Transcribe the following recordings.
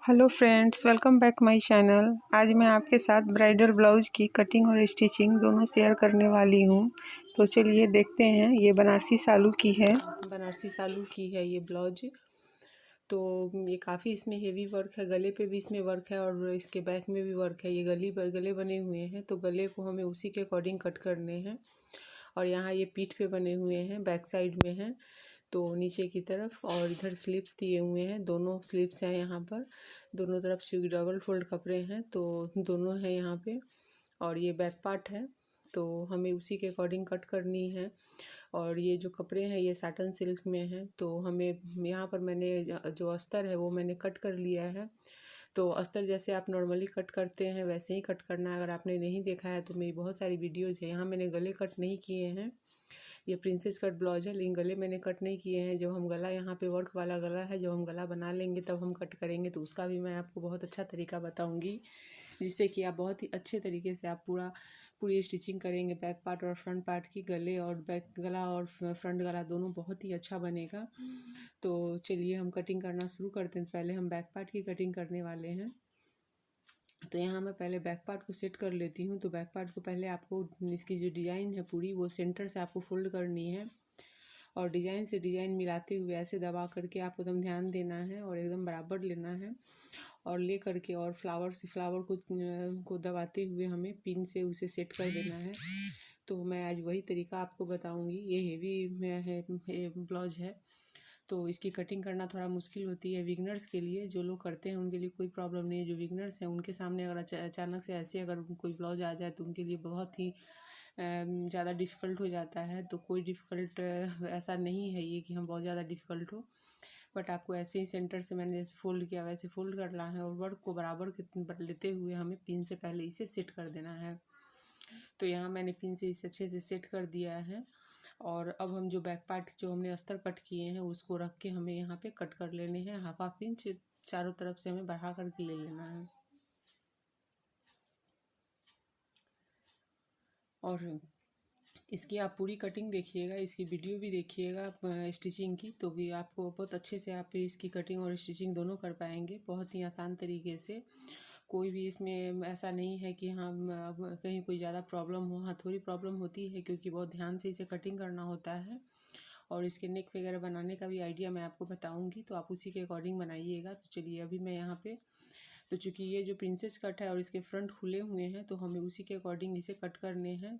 Hello friends, welcome back my channel. आज मैं आपके साथ ब्राइडल ब्लाउज़ की कटिंग और स्टिचिंग दोनों शेयर करने वाली हूँ। तो चलिए देखते हैं। ये बनारसी सालू की है ये ब्लाउज। तो ये काफ़ी इसमें हेवी वर्क है, गले पे भी इसमें वर्क है और इसके बैक में भी वर्क है। ये गले बने हुए हैं, तो गले को हमें उसी के अकॉर्डिंग कट करने हैं। और यहाँ ये पीठ पे बने हुए हैं, बैक साइड में हैं तो नीचे की तरफ, और इधर स्लिप्स दिए हुए हैं, दोनों स्लिप्स हैं यहाँ पर। दोनों तरफ से डबल फोल्ड कपड़े हैं, तो दोनों हैं यहाँ पे। और ये बैक पार्ट है, तो हमें उसी के अकॉर्डिंग कट करनी है। और ये जो कपड़े हैं ये साटन सिल्क में हैं, तो हमें यहाँ पर मैंने जो अस्तर है वो मैंने कट कर लिया है। तो अस्तर जैसे आप नॉर्मली कट करते हैं वैसे ही कट करना है। अगर आपने नहीं देखा है तो मेरी बहुत सारी वीडियोज़ है, यहाँ मैंने गले कट नहीं किए हैं। ये प्रिंसेस कट ब्लाउज है, लेकिन गले मैंने कट नहीं किए हैं। जब हम गला, यहाँ पे वर्क वाला गला है, जब हम गला बना लेंगे तब हम कट करेंगे, तो उसका भी मैं आपको बहुत अच्छा तरीका बताऊंगी, जिससे कि आप बहुत ही अच्छे तरीके से आप पूरी स्टिचिंग करेंगे। बैक पार्ट और फ्रंट पार्ट की, गले और बैक गला और फ्रंट गला दोनों बहुत ही अच्छा बनेगा। तो चलिए हम कटिंग करना शुरू करते हैं। पहले हम बैक पार्ट की कटिंग करने वाले हैं। तो यहाँ मैं पहले बैक पार्ट को सेट कर लेती हूँ। तो बैक पार्ट को पहले आपको इसकी जो डिज़ाइन है पूरी, वो सेंटर से आपको फोल्ड करनी है और डिज़ाइन से डिज़ाइन मिलाते हुए ऐसे दबा करके आपको एकदम ध्यान देना है और एकदम बराबर लेना है। और ले करके और फ्लावर को दबाते हुए हमें पिन से उसे सेट कर देना है। तो मैं आज वही तरीका आपको बताऊंगी। ये हेवी ब्लाउज है, तो इसकी कटिंग करना थोड़ा मुश्किल होती है बिगनर्स के लिए। जो लोग करते हैं उनके लिए कोई प्रॉब्लम नहीं है। जो बिगनर्स हैं उनके सामने अगर अचानक से ऐसे अगर कोई ब्लाउज आ जाए तो उनके लिए बहुत ही ज़्यादा डिफ़िकल्ट हो जाता है। तो कोई डिफ़िकल्ट ऐसा नहीं है ये कि हम बहुत ज़्यादा डिफ़िकल्ट हो, बट आपको ऐसे ही सेंटर से मैंने जैसे फोल्ड किया वैसे फोल्ड करना है और वर्क को बराबर लेते हुए हमें पिन से पहले इसे सेट कर देना है। तो यहाँ मैंने पिन से इसे अच्छे से सेट कर दिया है। और अब हम जो बैक पार्ट जो हमने अस्तर कट किए हैं उसको रख के हमें यहाँ पे कट कर लेने हैं। हाफ इंच चारों तरफ से हमें बढ़ा करके ले लेना है। और इसकी आप पूरी कटिंग देखिएगा, इसकी वीडियो भी देखिएगा स्टिचिंग की, तो कि आपको बहुत अच्छे से आप इसकी कटिंग और स्टिचिंग दोनों कर पाएंगे बहुत ही आसान तरीके से। कोई भी इसमें ऐसा नहीं है कि हाँ कहीं कोई ज़्यादा प्रॉब्लम हो। हाँ थोड़ी प्रॉब्लम होती है, क्योंकि बहुत ध्यान से इसे कटिंग करना होता है। और इसके नेक वगैरह बनाने का भी आइडिया मैं आपको बताऊंगी, तो आप उसी के अकॉर्डिंग बनाइएगा। तो चलिए अभी मैं यहाँ पे, तो चूँकि ये जो प्रिंसेस कट है और इसके फ्रंट खुले हुए हैं, तो हमें उसी के अकॉर्डिंग इसे कट करने हैं।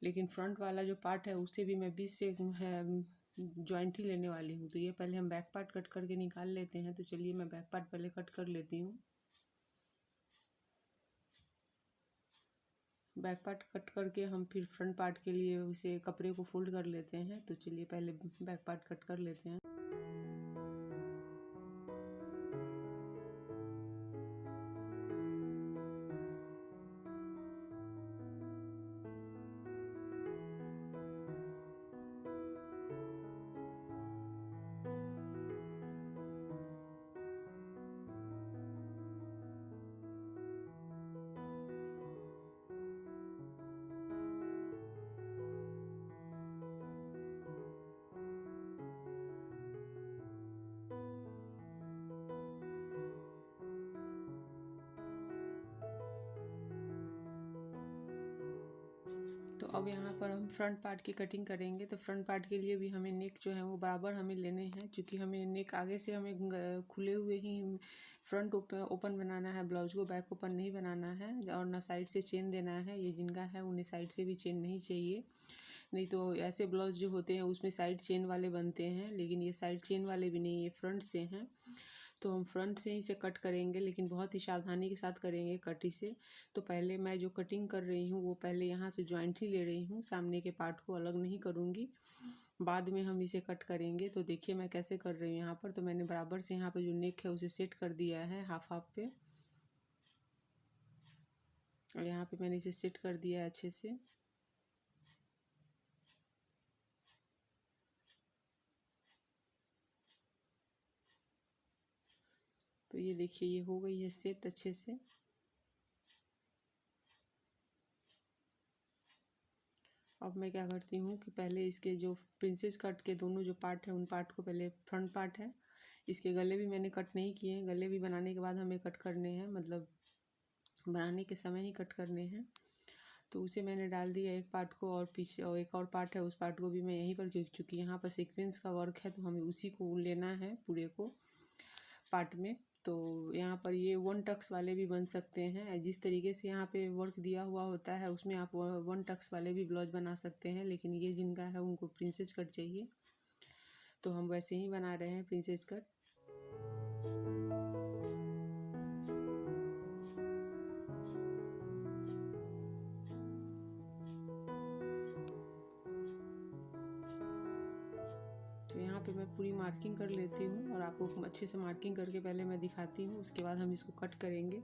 लेकिन फ्रंट वाला जो पार्ट है उससे भी मैं 20 से जॉइंट ही लेने वाली हूँ। तो ये पहले हम बैक पार्ट कट करके निकाल लेते हैं। तो चलिए मैं बैक पार्ट पहले कट कर लेती हूँ। बैक पार्ट कट करके हम फिर फ्रंट पार्ट के लिए उसे कपड़े को फोल्ड कर लेते हैं। तो चलिए पहले बैक पार्ट कट कर लेते हैं। तो अब यहाँ पर हम फ्रंट पार्ट की कटिंग करेंगे। तो फ्रंट पार्ट के लिए भी हमें नेक जो है वो बराबर हमें लेने हैं, क्योंकि हमें नेक आगे से हमें खुले हुए ही फ्रंट ओपन बनाना है ब्लाउज को, बैक ओपन नहीं बनाना है। और ना साइड से चेन देना है। ये जिनका है उन्हें साइड से भी चेन नहीं चाहिए, नहीं तो ऐसे ब्लाउज जो होते हैं उसमें साइड चेन वाले बनते हैं, लेकिन ये साइड चेन वाले भी नहीं, ये फ्रंट से हैं। तो हम फ्रंट से ही इसे कट करेंगे, लेकिन बहुत ही सावधानी के साथ करेंगे कट इसे। तो पहले मैं जो कटिंग कर रही हूँ वो पहले यहाँ से जॉइंट ही ले रही हूँ, सामने के पार्ट को अलग नहीं करूँगी। बाद में हम इसे कट करेंगे। तो देखिए मैं कैसे कर रही हूँ। यहाँ पर तो मैंने बराबर से यहाँ पर जो नेक है उसे सेट कर दिया है हाफ हाफ पे, और यहाँ पे मैंने इसे सेट कर दिया है अच्छे से। तो ये देखिए ये हो गई है सेट अच्छे से। अब मैं क्या करती हूँ कि पहले इसके जो प्रिंसेस कट के दोनों जो पार्ट है उन पार्ट को, पहले फ्रंट पार्ट है इसके गले भी मैंने कट नहीं किए हैं, गले भी बनाने के बाद हमें कट करने हैं, मतलब बनाने के समय ही कट करने हैं। तो उसे मैंने डाल दिया एक पार्ट को, और पीछे और एक और पार्ट है उस पार्ट को भी मैं यहीं पर जोड़ चुकी। यहाँ पर सीक्वेंस का वर्क है तो हमें उसी को लेना है पूरे को पार्ट में। तो यहाँ पर ये 1 टक्स वाले भी बन सकते हैं, जिस तरीके से यहाँ पे वर्क दिया हुआ होता है उसमें आप 1 टक्स वाले भी ब्लाउज बना सकते हैं, लेकिन ये जिनका है उनको प्रिंसेस कट चाहिए, तो हम वैसे ही बना रहे हैं प्रिंसेस कट। तो यहाँ पे मैं पूरी मार्किंग कर लेती हूँ और आपको अच्छे से मार्किंग करके पहले मैं दिखाती हूँ, उसके बाद हम इसको कट करेंगे।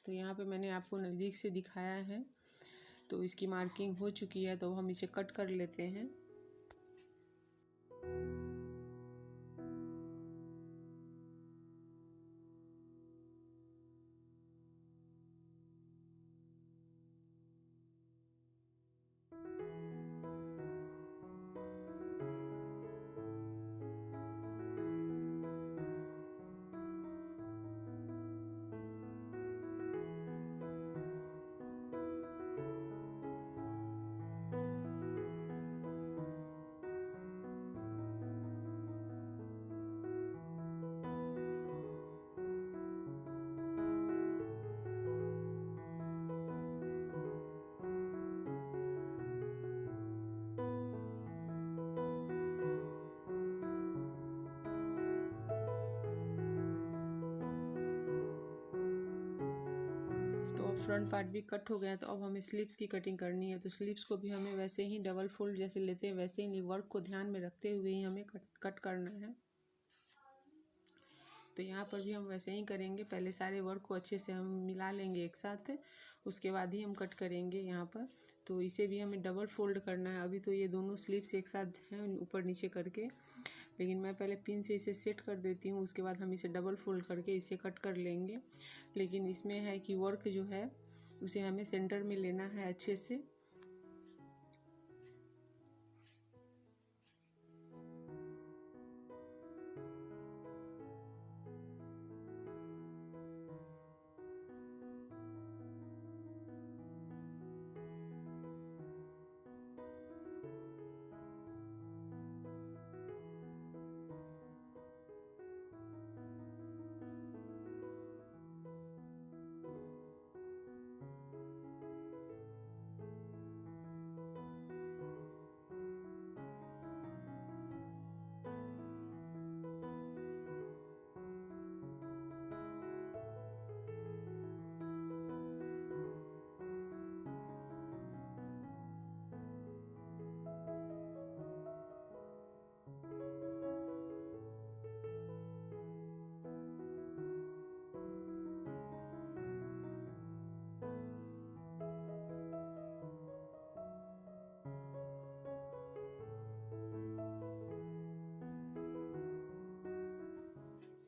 तो यहाँ पे मैंने आपको नज़दीक से दिखाया है, तो इसकी मार्किंग हो चुकी है, तो हम इसे कट कर लेते हैं। तो फ्रंट पार्ट भी कट हो गया, तो अब हमें स्लीव्स की कटिंग करनी है। तो स्लीव्स को भी हमें वैसे ही डबल फोल्ड जैसे लेते हैं वैसे ही वर्क को ध्यान में रखते हुए ही हमें कट करना है। तो यहाँ पर भी हम वैसे ही करेंगे, पहले सारे वर्क को अच्छे से हम मिला लेंगे एक साथ, उसके बाद ही हम कट करेंगे यहाँ पर। तो इसे भी हमें डबल फोल्ड करना है। अभी तो ये दोनों स्लीव्स एक साथ हैं ऊपर नीचे करके, लेकिन मैं पहले पिन से इसे सेट कर देती हूँ, उसके बाद हम इसे डबल फोल्ड करके इसे कट कर लेंगे। लेकिन इसमें है कि वर्क जो है उसे हमें सेंटर में लेना है अच्छे से।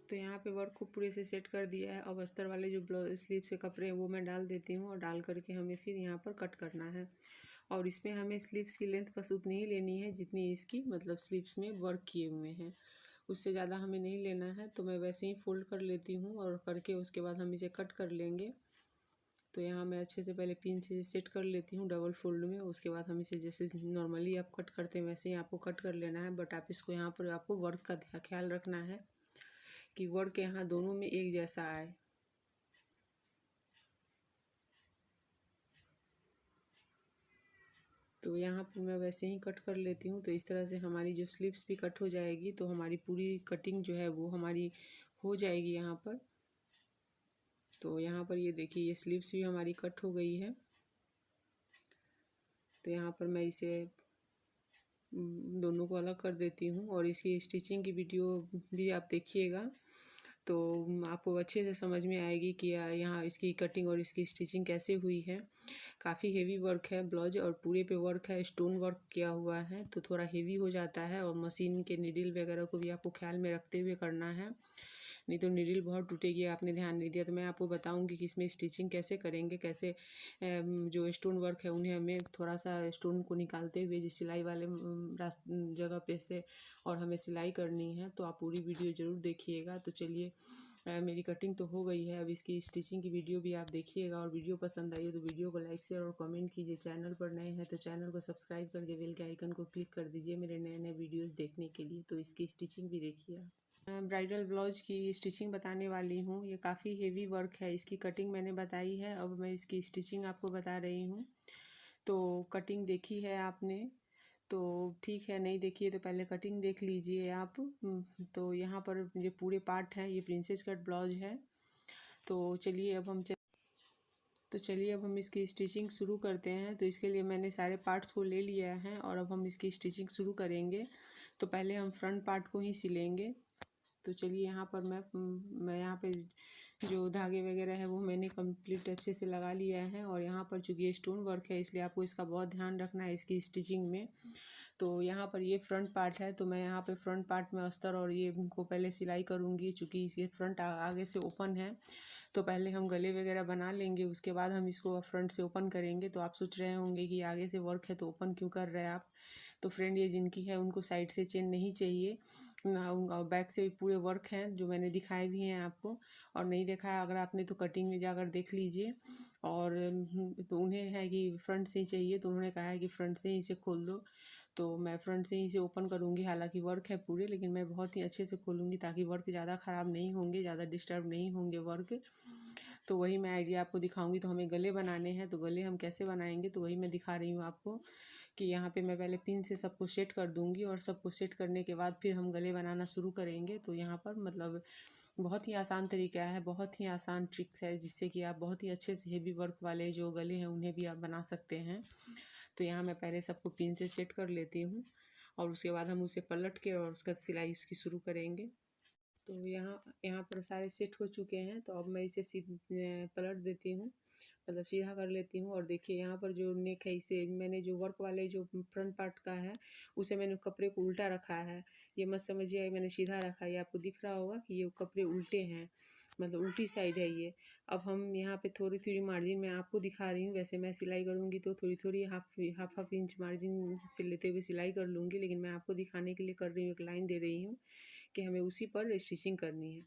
तो यहाँ पे वर्क को पूरे से सेट कर दिया है। अब अस्तर वाले जो ब्लाउज स्लीव से कपड़े हैं वो मैं डाल देती हूँ, और डाल करके हमें फिर यहाँ पर कट करना है। और इसमें हमें स्लीव्स की लेंथ बस उतनी ही लेनी है जितनी इसकी मतलब स्लीव्स में वर्क किए हुए हैं, उससे ज़्यादा हमें नहीं लेना है। तो मैं वैसे ही फोल्ड कर लेती हूँ और करके उसके बाद हम इसे कट कर लेंगे। तो यहाँ मैं अच्छे से पहले पिन से सेट कर लेती हूँ डबल फोल्ड में, उसके बाद हम इसे जैसे नॉर्मली आप कट करते हैं वैसे ही आपको कट कर लेना है। बट आप इसको यहाँ पर आपको वर्क का ख्याल रखना है कि वर्क यहाँ दोनों में एक जैसा आए। तो यहाँ पर मैं वैसे ही कट कर लेती हूँ। तो इस तरह से हमारी जो स्लीव्स भी कट हो जाएगी, तो हमारी पूरी कटिंग जो है वो हमारी हो जाएगी यहाँ पर। तो यहाँ पर ये देखिए ये स्लीव्स भी हमारी कट हो गई है। तो यहाँ पर मैं इसे दोनों को अलग कर देती हूँ, और इसकी स्टिचिंग की वीडियो भी आप देखिएगा। तो आपको अच्छे से समझ में आएगी कि यहाँ इसकी कटिंग और इसकी स्टिचिंग कैसे हुई है। काफ़ी हेवी वर्क है ब्लाउज और पूरे पे वर्क है, स्टोन वर्क किया हुआ है, तो थोड़ा हेवी हो जाता है और मशीन के नीडल वगैरह को भी आपको ख्याल में रखते हुए करना है, नहीं तो नीडल बहुत टूटेगी। आपने ध्यान नहीं दिया तो मैं आपको बताऊंगी कि इसमें स्टिचिंग कैसे करेंगे, कैसे जो स्टोन वर्क है उन्हें हमें थोड़ा सा स्टोन को निकालते हुए जिस सिलाई वाले जगह पे से और हमें सिलाई करनी है। तो आप पूरी वीडियो ज़रूर देखिएगा। तो चलिए मेरी कटिंग तो हो गई है, अब इसकी स्टिचिंग की वीडियो भी आप देखिएगा और वीडियो पसंद आई हो तो वीडियो को लाइक शेयर और कमेंट कीजिए। चैनल पर नए हैं तो चैनल को सब्सक्राइब करके बेल के आइकन को क्लिक कर दीजिए मेरे नए नए वीडियोस देखने के लिए। तो इसकी स्टिचिंग भी देखिए। ब्राइडल ब्लाउज की स्टिचिंग बताने वाली हूँ। ये काफ़ी हेवी वर्क है, इसकी कटिंग मैंने बताई है, अब मैं इसकी स्टिचिंग आपको बता रही हूँ। तो कटिंग देखी है आपने तो ठीक है, नहीं देखिए तो पहले कटिंग देख लीजिए आप। तो यहाँ पर ये पूरे पार्ट हैं, ये प्रिंसेस कट ब्लाउज है। तो चलिए अब हम इसकी स्टिचिंग शुरू करते हैं। तो इसके लिए मैंने सारे पार्ट्स को ले लिया है और अब हम इसकी स्टिचिंग शुरू करेंगे। तो पहले हम फ्रंट पार्ट को ही सिलेंगे। तो चलिए यहाँ पर मैं यहाँ पे जो धागे वगैरह है वो मैंने कंप्लीट अच्छे से लगा लिया है और यहाँ पर चूँकि स्टोन वर्क है इसलिए आपको इसका बहुत ध्यान रखना है इसकी स्टिचिंग में। तो यहाँ पर ये फ्रंट पार्ट है, तो मैं यहाँ पे फ्रंट पार्ट में अस्तर और ये को पहले सिलाई करूँगी। चूँकि ये फ्रंट आगे से ओपन है तो पहले हम गले वगैरह बना लेंगे, उसके बाद हम इसको फ्रंट से ओपन करेंगे। तो आप सोच रहे होंगे कि आगे से वर्क है तो ओपन क्यों कर रहे हैं आप। तो फ्रेंड ये जिनकी है उनको साइड से चेन नहीं चाहिए ना, बैक से भी पूरे वर्क हैं जो मैंने दिखाए भी हैं आपको। और नहीं देखा है अगर आपने तो कटिंग में जाकर देख लीजिए। और तो उन्हें है कि फ्रंट से ही चाहिए तो उन्होंने कहा है कि फ्रंट से ही इसे खोल दो। तो मैं फ्रंट से ही इसे ओपन करूँगी, हालांकि वर्क है पूरे लेकिन मैं बहुत ही अच्छे से खोलूँगी ताकि वर्क ज़्यादा ख़राब नहीं होंगे, ज़्यादा डिस्टर्ब नहीं होंगे वर्क। तो वही मैं आइडिया आपको दिखाऊंगी। तो हमें गले बनाने हैं, तो गले हम कैसे बनाएंगे तो वही मैं दिखा रही हूँ आपको कि यहाँ पे मैं पहले पिन से सबको सेट कर दूँगी और सबको सेट करने के बाद फिर हम गले बनाना शुरू करेंगे। तो यहाँ पर मतलब बहुत ही आसान तरीका है, बहुत ही आसान ट्रिक्स है जिससे कि आप बहुत ही अच्छे से हेवी वर्क वाले जो गले हैं उन्हें भी आप बना सकते हैं। तो यहाँ मैं पहले सबको पिन से सेट कर लेती हूँ और उसके बाद हम उसे पलट के और उसका सिलाई उसकी शुरू करेंगे। तो यहाँ पर सारे सेट हो चुके हैं। तो अब मैं इसे पलट देती हूँ, मतलब सीधा कर लेती हूँ। और देखिए यहाँ पर जो नेक है इसे मैंने जो वर्क वाले जो फ्रंट पार्ट का है उसे मैंने कपड़े को उल्टा रखा है। ये मत समझिए मैंने सीधा रखा है, ये आपको दिख रहा होगा कि ये कपड़े उल्टे हैं, मतलब उल्टी साइड है ये। अब हम यहाँ पे थोड़ी थोड़ी मार्जिन मैं आपको दिखा रही हूँ। वैसे मैं सिलाई करूँगी तो थोड़ी थोड़ी हाफ इंच मार्जिन से लेते हुए सिलाई कर लूँगी, लेकिन मैं आपको दिखाने के लिए कर रही हूँ, एक लाइन दे रही हूँ कि हमें उसी पर स्टिचिंग करनी है।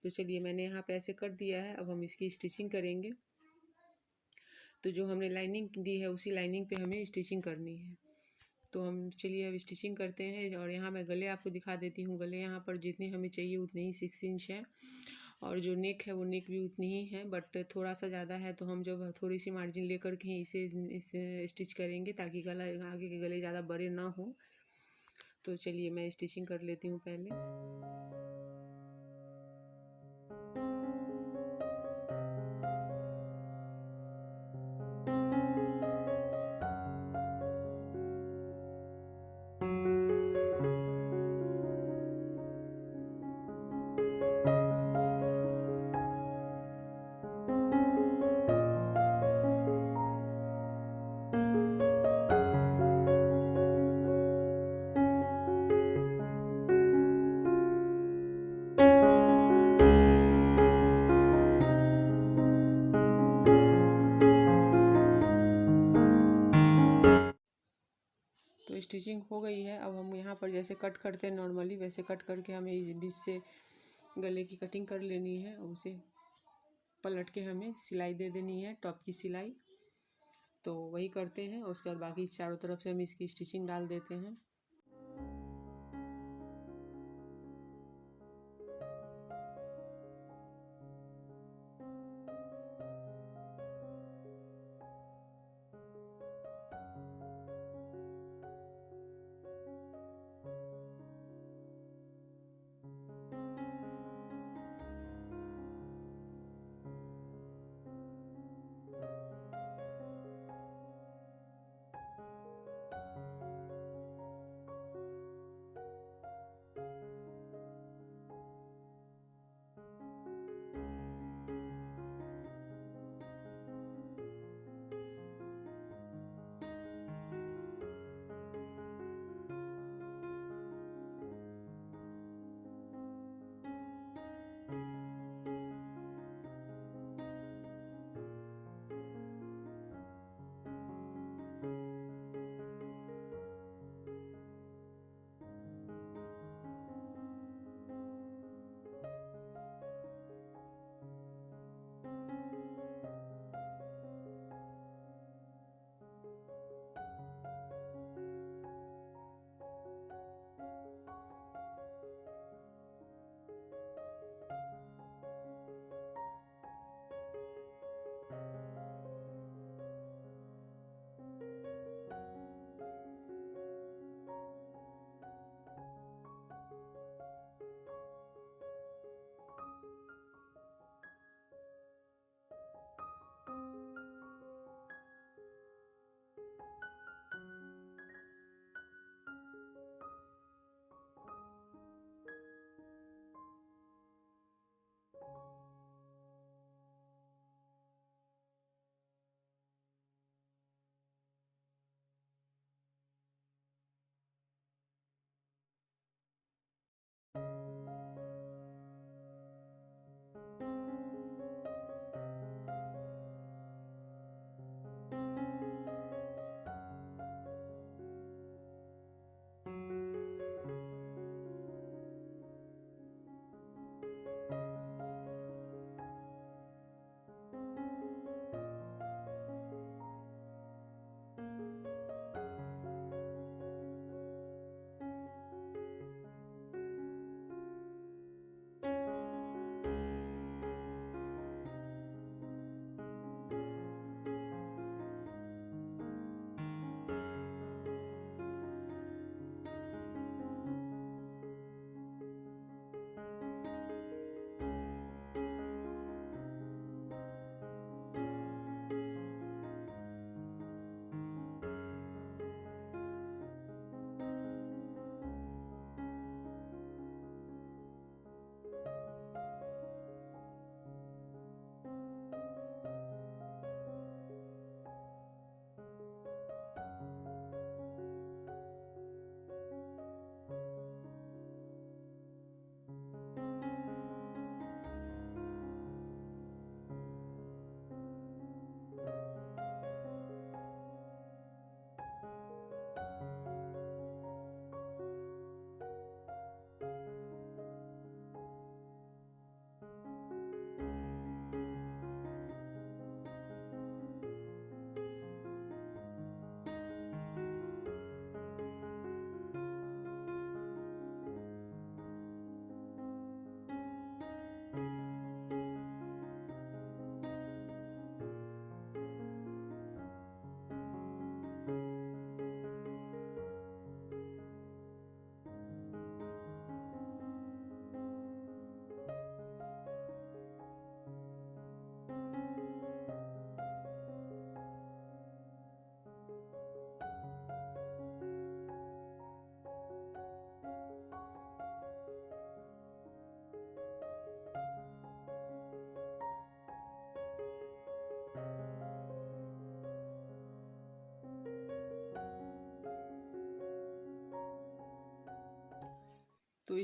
तो चलिए मैंने यहाँ पे ऐसे कर दिया है, अब हम इसकी स्टिचिंग करेंगे। तो जो हमने लाइनिंग दी है उसी लाइनिंग पे हमें स्टिचिंग करनी है। तो हम चलिए अब स्टिचिंग करते हैं। और यहाँ मैं गले आपको दिखा देती हूँ। गले यहाँ पर जितने हमें चाहिए उतने ही 6 इंच है और जो नेक है वो नेक भी उतनी ही है, बट थोड़ा सा ज़्यादा है। तो हम जब थोड़ी सी मार्जिन लेकर के इसे स्टिच करेंगे ताकि गला आगे के गले ज़्यादा बड़े ना हो। तो चलिए मैं स्टिचिंग कर लेती हूँ पहले। तो स्टिचिंग हो गई है। अब हम यहाँ पर जैसे कट करते हैं नॉर्मली वैसे कट करके हमें बीच से गले की कटिंग कर लेनी है और उसे पलट के हमें सिलाई दे देनी है, टॉप की सिलाई। तो वही करते हैं और उसके बाद बाकी चारों तरफ से हम इसकी स्टिचिंग डाल देते हैं।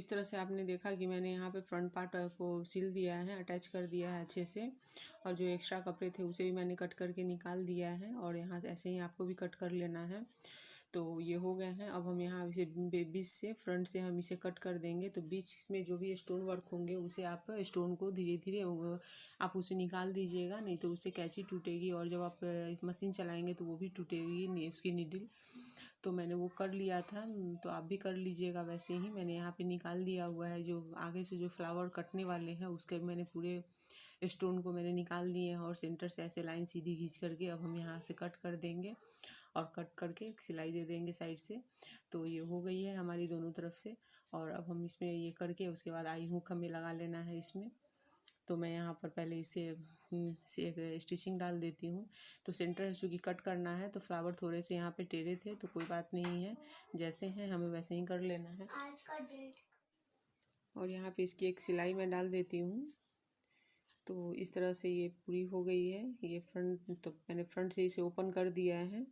इस तरह से आपने देखा कि मैंने यहाँ पे फ्रंट पार्ट को सिल दिया है, अटैच कर दिया है अच्छे से, और जो एक्स्ट्रा कपड़े थे उसे भी मैंने कट करके निकाल दिया है, और यहाँ ऐसे ही आपको भी कट कर लेना है। तो ये हो गए हैं। अब हम यहाँ इसे बीच से, फ्रंट से हम इसे कट कर देंगे। तो बीच में जो भी स्टोन वर्क होंगे उसे आप स्टोन को धीरे धीरे आप उसे निकाल दीजिएगा, नहीं तो उससे कैंची टूटेगी, और जब आप मशीन चलाएंगे तो वो भी टूटेगी उसकी नीडल। तो मैंने वो कर लिया था, तो आप भी कर लीजिएगा वैसे ही। मैंने यहाँ पे निकाल दिया हुआ है, जो आगे से जो फ्लावर कटने वाले हैं उसके मैंने पूरे स्टोन को मैंने निकाल दिए हैं, और सेंटर से ऐसे लाइन सीधी खींच करके अब हम यहाँ से कट कर देंगे, और कट करके एक सिलाई दे देंगे साइड से। तो ये हो गई है हमारी दोनों तरफ से। और अब हम इसमें ये करके उसके बाद आई हुक हमें लगा लेना है इसमें। तो मैं यहाँ पर पहले इसे एक स्टिचिंग डाल देती हूँ। तो सेंटर चूँकि कट करना है तो फ्लावर थोड़े से यहाँ पे टेढ़े थे, तो कोई बात नहीं है, जैसे हैं हमें वैसे ही कर लेना है। आज का डेट। और यहाँ पे इसकी एक सिलाई मैं डाल देती हूँ। तो इस तरह से ये पूरी हो गई है। ये फ्रंट, तो मैंने फ्रंट से इसे ओपन कर दिया है।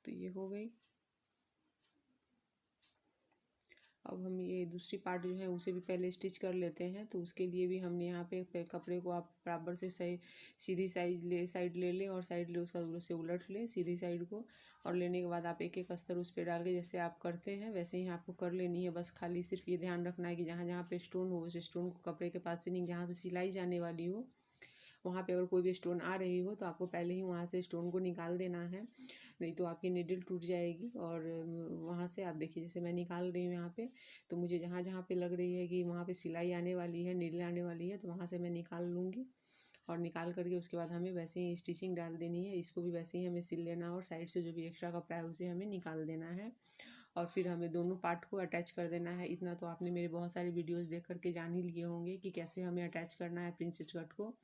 तो ये हो गई। अब हम ये दूसरी पार्ट जो है उसे भी पहले स्टिच कर लेते हैं। तो उसके लिए भी हमने यहाँ पे कपड़े को आप बराबर से सही सीधी साइड ले लें, और साइड ले उसका से उलट लें सीधी साइड को, और लेने के बाद आप एक एक अस्तर उस पर डाल के जैसे आप करते हैं वैसे ही आपको कर लेनी है। बस खाली सिर्फ ये ध्यान रखना है कि जहाँ जहाँ पे स्टोन हो उस स्टोन को कपड़े के पास से नहीं, जहाँ से सिलाई जाने वाली हो वहाँ पे अगर कोई भी स्टोन आ रही हो तो आपको पहले ही वहाँ से स्टोन को निकाल देना है, नहीं तो आपकी नीडल टूट जाएगी। और वहाँ से आप देखिए, जैसे मैं निकाल रही हूँ यहाँ पे, तो मुझे जहाँ जहाँ पे लग रही है कि वहाँ पे सिलाई आने वाली है, नीडल आने वाली है, तो वहाँ से मैं निकाल लूँगी। और निकाल करके उसके बाद हमें वैसे ही स्टिचिंग डाल देनी है। इसको भी वैसे ही हमें सिल लेना, और साइड से जो भी एक्स्ट्रा कपड़ा है उसे हमें निकाल देना है, और फिर हमें दोनों पार्ट को अटैच कर देना है। इतना तो आपने मेरे बहुत सारे वीडियोस देख करके जान ही लिए होंगे कि कैसे हमें अटैच करना है प्रिंसेस कट को।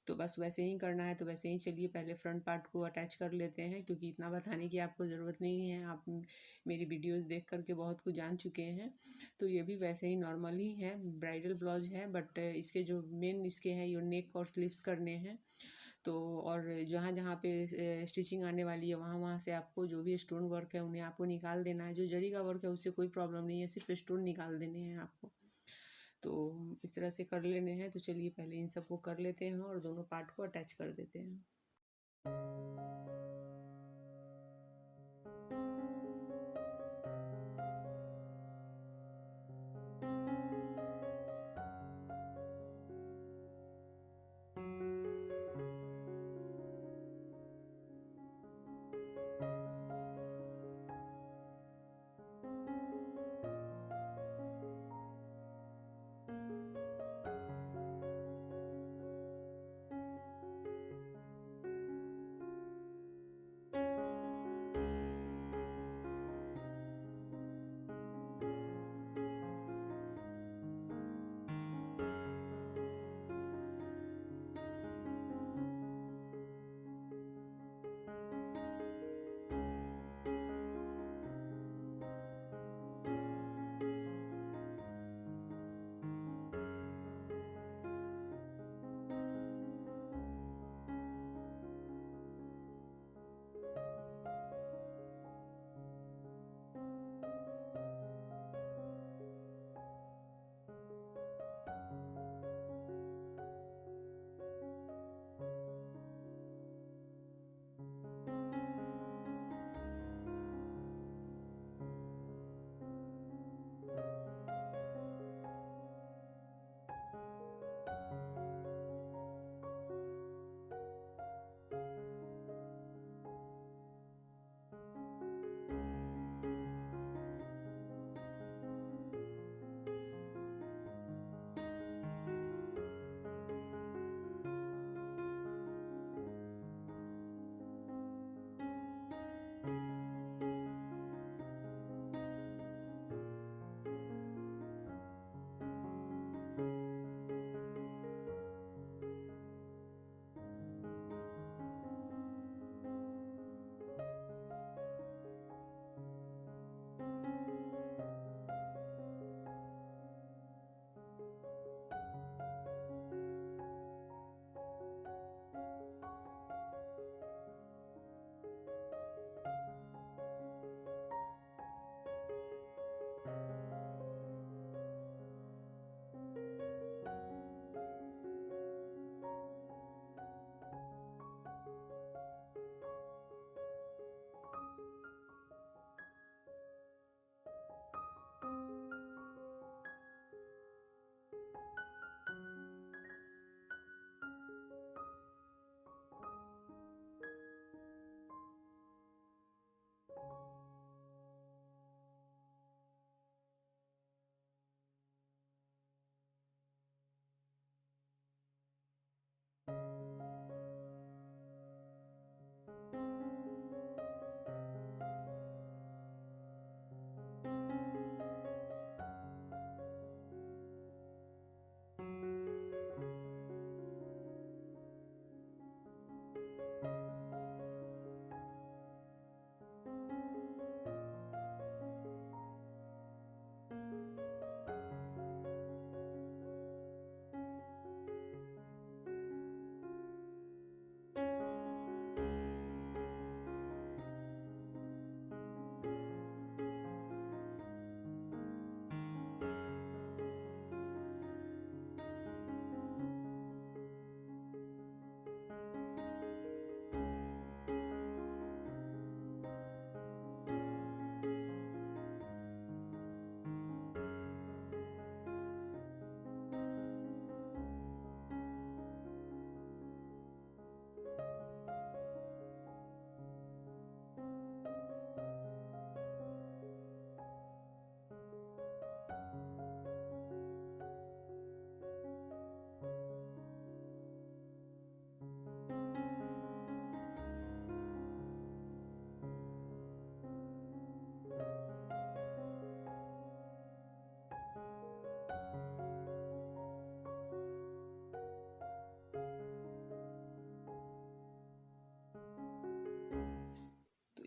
तो बस वैसे ही करना है। तो वैसे ही चलिए पहले फ्रंट पार्ट को अटैच कर लेते हैं, क्योंकि इतना बताने की आपको ज़रूरत नहीं है, आप मेरी वीडियोस देख करके बहुत कुछ जान चुके हैं। तो ये भी वैसे ही नॉर्मल ही है, ब्राइडल ब्लाउज है, बट इसके जो मेन इसके हैं ये नेक और स्लीव्स करने हैं। तो और जहाँ जहाँ पे स्टिचिंग आने वाली है वहाँ वहाँ से आपको जो भी स्टोन वर्क है उन्हें आपको निकाल देना है। जो जरी का वर्क है उससे कोई प्रॉब्लम नहीं है, सिर्फ स्टोन निकाल देने हैं आपको। तो इस तरह से कर लेने हैं। तो चलिए पहले इन सबको कर लेते हैं और दोनों पार्ट को अटैच कर देते हैं।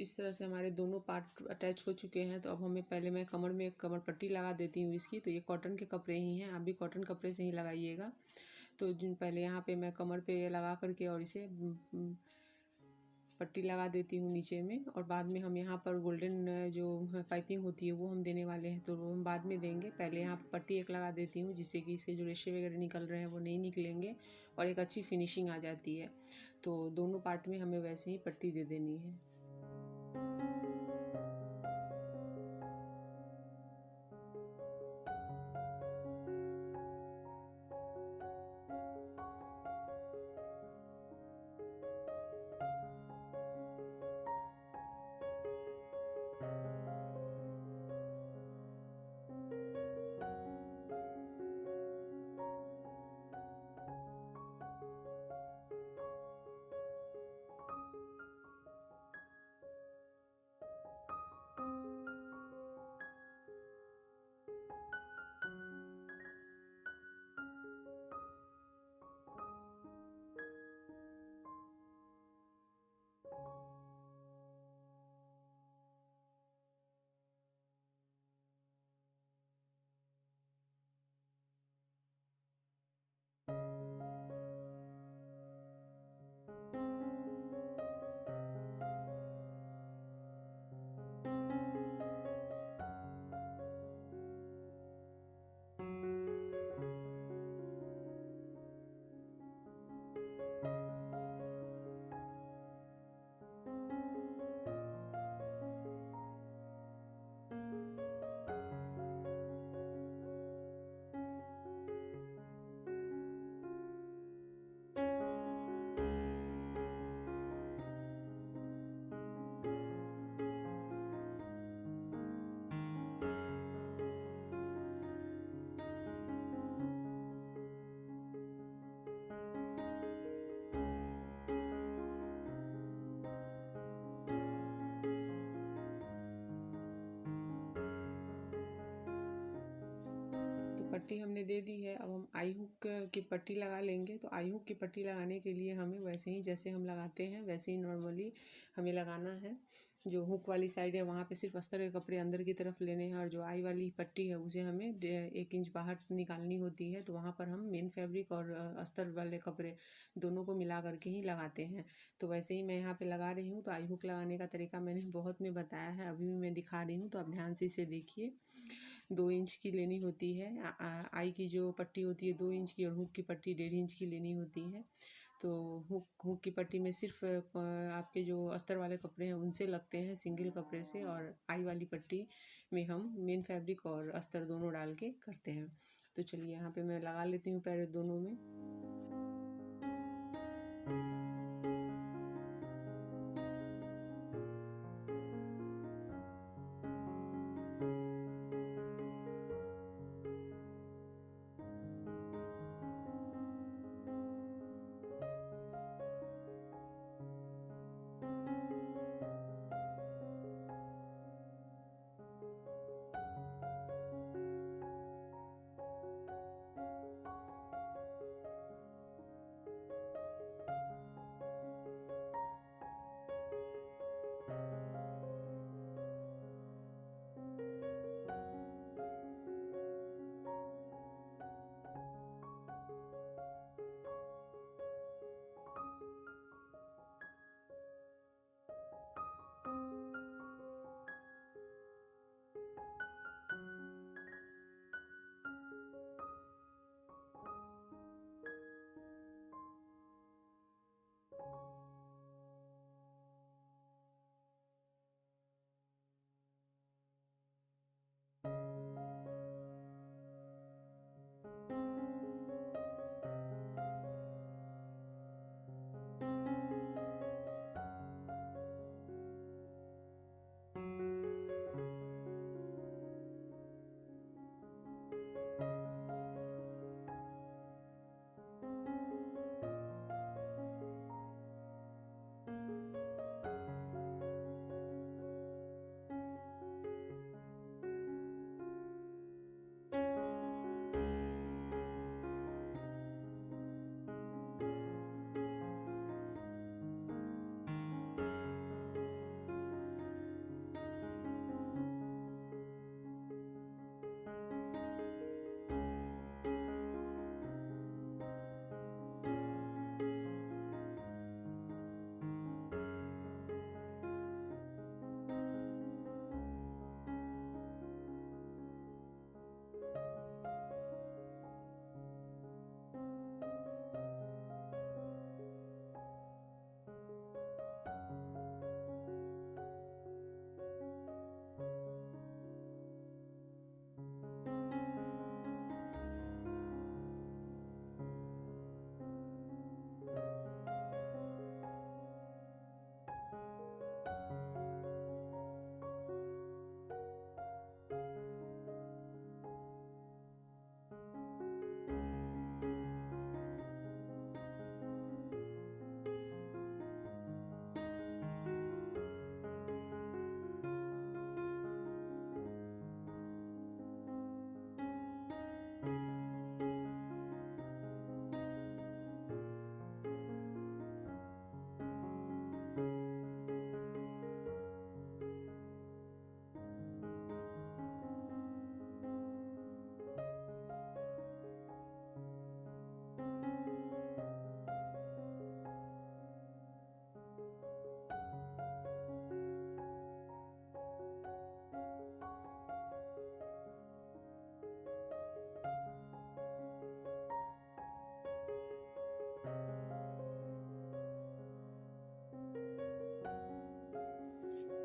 इस तरह से हमारे दोनों पार्ट अटैच हो चुके हैं। तो अब हमें पहले मैं कमर में एक कमर पट्टी लगा देती हूँ इसकी। तो ये कॉटन के कपड़े ही हैं, आप भी कॉटन कपड़े से ही लगाइएगा। तो जिन पहले यहाँ पे मैं कमर पे लगा करके और इसे पट्टी लगा देती हूँ नीचे में, और बाद में हम यहाँ पर गोल्डन जो पाइपिंग होती है वो हम देने वाले हैं, तो वो हम बाद में देंगे। पहले यहाँ पर पट्टी एक लगा देती हूँ जिससे कि इसके जो रेशे वगैरह निकल रहे हैं वो नहीं निकलेंगे और एक अच्छी फिनिशिंग आ जाती है। तो दोनों पार्ट में हमें वैसे ही पट्टी दे देनी है। पट्टी हमने दे दी है। अब हम आई हुक की पट्टी लगा लेंगे। तो आई हुक की पट्टी लगाने के लिए हमें वैसे ही जैसे हम लगाते हैं वैसे ही नॉर्मली हमें लगाना है। जो हुक वाली साइड है वहाँ पे सिर्फ अस्तर के कपड़े अंदर की तरफ लेने हैं, और जो आई वाली पट्टी है उसे हमें 1 इंच बाहर निकालनी होती है। तो वहाँ पर हम मेन फैब्रिक और अस्तर वाले कपड़े दोनों को मिला करके ही लगाते हैं। तो वैसे ही मैं यहाँ पे लगा रही हूँ। तो आई हुक लगाने का तरीका मैंने बहुत में बताया है, अभी भी मैं दिखा रही हूँ, तो आप ध्यान से इसे देखिए। 2 इंच की लेनी होती है आई की जो पट्टी होती है 2 इंच की, और हुक की पट्टी 1.5 इंच की लेनी होती है। तो हुक की पट्टी में सिर्फ आपके जो अस्तर वाले कपड़े हैं उनसे लगते हैं सिंगल कपड़े से, और आई वाली पट्टी में हम मेन फैब्रिक और अस्तर दोनों डाल के करते हैं। तो चलिए यहाँ पे मैं लगा लेती हूँ पहले दोनों में।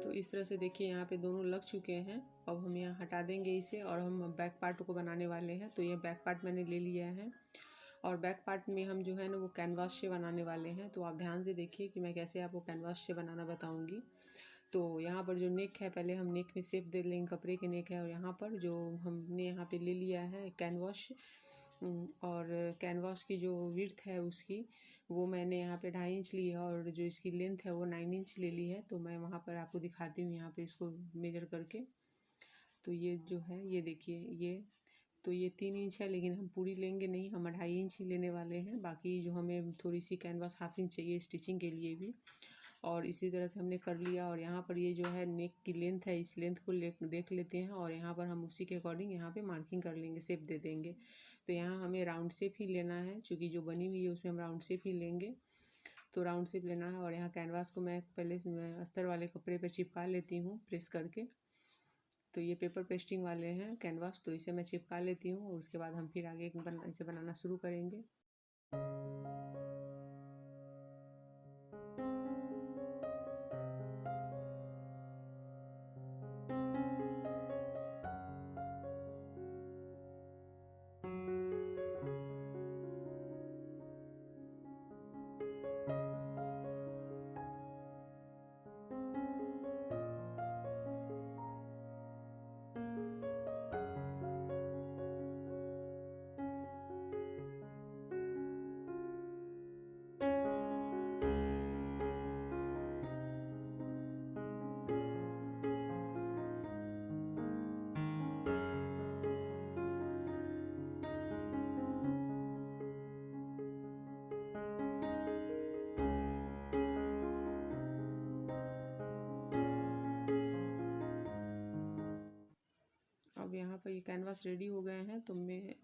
तो इस तरह से देखिए यहाँ पे दोनों लग चुके हैं। अब हम यहाँ हटा देंगे इसे और हम बैक पार्ट को बनाने वाले हैं। तो ये बैक पार्ट मैंने ले लिया है और बैक पार्ट में हम जो है ना वो कैनवास से बनाने वाले हैं। तो आप ध्यान से देखिए कि मैं कैसे आपको कैनवास से बनाना बताऊँगी। तो यहाँ पर जो नेक है, पहले हम नेक में शेप दे लेंगे, कपड़े के नेक है। और यहाँ पर जो हमने यहाँ पे ले लिया है कैनवास, और कैनवास की जो विड्थ है उसकी वो मैंने यहाँ पे 2.5 इंच ली है और जो इसकी लेंथ है वो 9 इंच ले ली है। तो मैं वहाँ पर आपको दिखाती हूँ यहाँ पे इसको मेजर करके। तो ये जो है ये देखिए, ये तो ये 3 इंच है, लेकिन हम पूरी लेंगे नहीं, हम 2.5 इंच ही लेने वाले हैं। बाकी जो हमें थोड़ी सी कैनवास 1/2 इंच चाहिए स्टिचिंग के लिए भी। और इसी तरह से हमने कर लिया। और यहाँ पर ये जो है नेक की लेंथ है, इस लेंथ को देख लेते हैं और यहाँ पर हम उसी के अकॉर्डिंग यहाँ पे मार्किंग कर लेंगे, शेप दे देंगे। तो यहाँ हमें राउंड शेप ही लेना है, क्योंकि जो बनी हुई है उसमें हम राउंड शेप ही लेंगे। तो राउंड शेप लेना है। और यहाँ कैनवास को मैं पहले अस्तर वाले कपड़े पर चिपका लेती हूँ प्रेस करके। तो ये पेपर पेस्टिंग वाले हैं कैनवास, तो इसे मैं चिपका लेती हूँ और उसके बाद हम फिर आगे इसे बनाना शुरू करेंगे। अब यहाँ पर ये कैनवास रेडी हो गए हैं। तो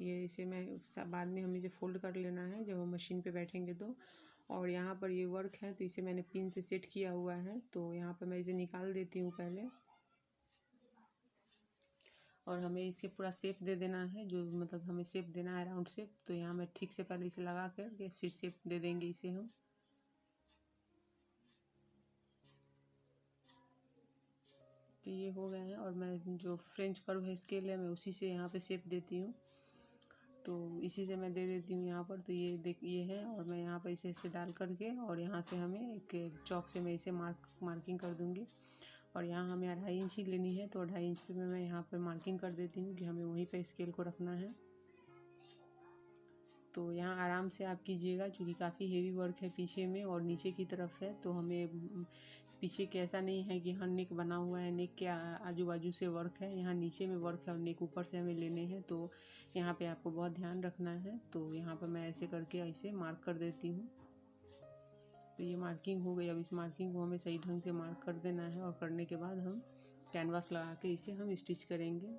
इसे मैं बाद में हमें इसे फोल्ड कर लेना है जब हम मशीन पे बैठेंगे तो। और यहाँ पर ये वर्क है तो इसे मैंने पिन से सेट किया हुआ है। तो यहाँ पर मैं इसे निकाल देती हूँ पहले, और हमें इसे पूरा शेप दे देना है, जो मतलब हमें शेप देना है राउंड शेप। तो यहाँ मैं ठीक से पहले इसे लगा कर फिर शेप दे देंगे इसे हम। तो ये हो गए हैं और मैं जो फ्रेंच कर्व है स्केल है मैं उसी से यहाँ पे शेप देती हूँ। तो इसी से मैं दे देती हूँ यहाँ पर। तो ये है और मैं यहाँ पर इसे ऐसे डाल करके और यहाँ से हमें एक चौक से मैं इसे मार्किंग कर दूँगी। और यहाँ हमें 2.5 इंच ही लेनी है, तो 2.5 इंच पे मैं यहाँ पर मार्किंग कर देती हूँ कि हमें वहीं पर स्केल को रखना है। तो यहाँ आराम से आप कीजिएगा, क्योंकि काफ़ी हेवी वर्क है पीछे में और नीचे की तरफ है। तो हमें पीछे के ऐसा नहीं है कि हाँ नेक बना हुआ है, नेक के आजू बाजू से वर्क है, यहाँ नीचे में वर्क है और नेक ऊपर से हमें लेने हैं। तो यहाँ पे आपको बहुत ध्यान रखना है। तो यहाँ पर मैं ऐसे करके ऐसे मार्क कर देती हूँ। तो ये मार्किंग हो गई। अब इस मार्किंग को हमें सही ढंग से मार्क कर देना है और करने के बाद हम कैनवास लगा के इसे हम स्टिच करेंगे।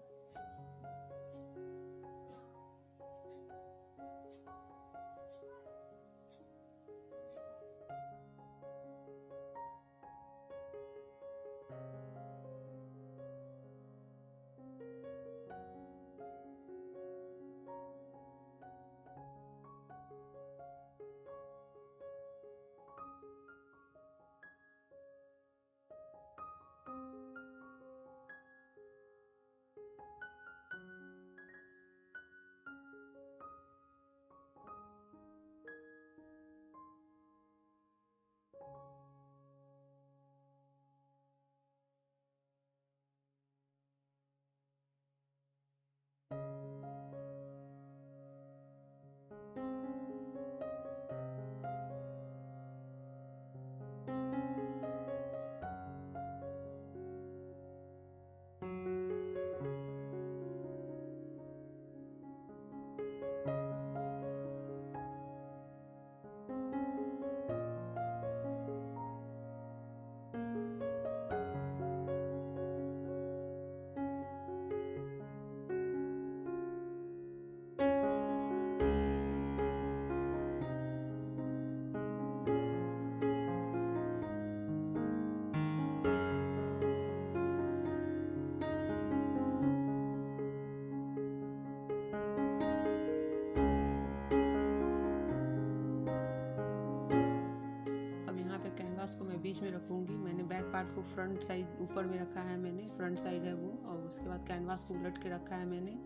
बीच में रखूँगी। मैंने बैक पार्ट को फ्रंट साइड ऊपर में रखा है, मैंने फ्रंट साइड है वो, और उसके बाद कैनवास को उलट के रखा है मैंने।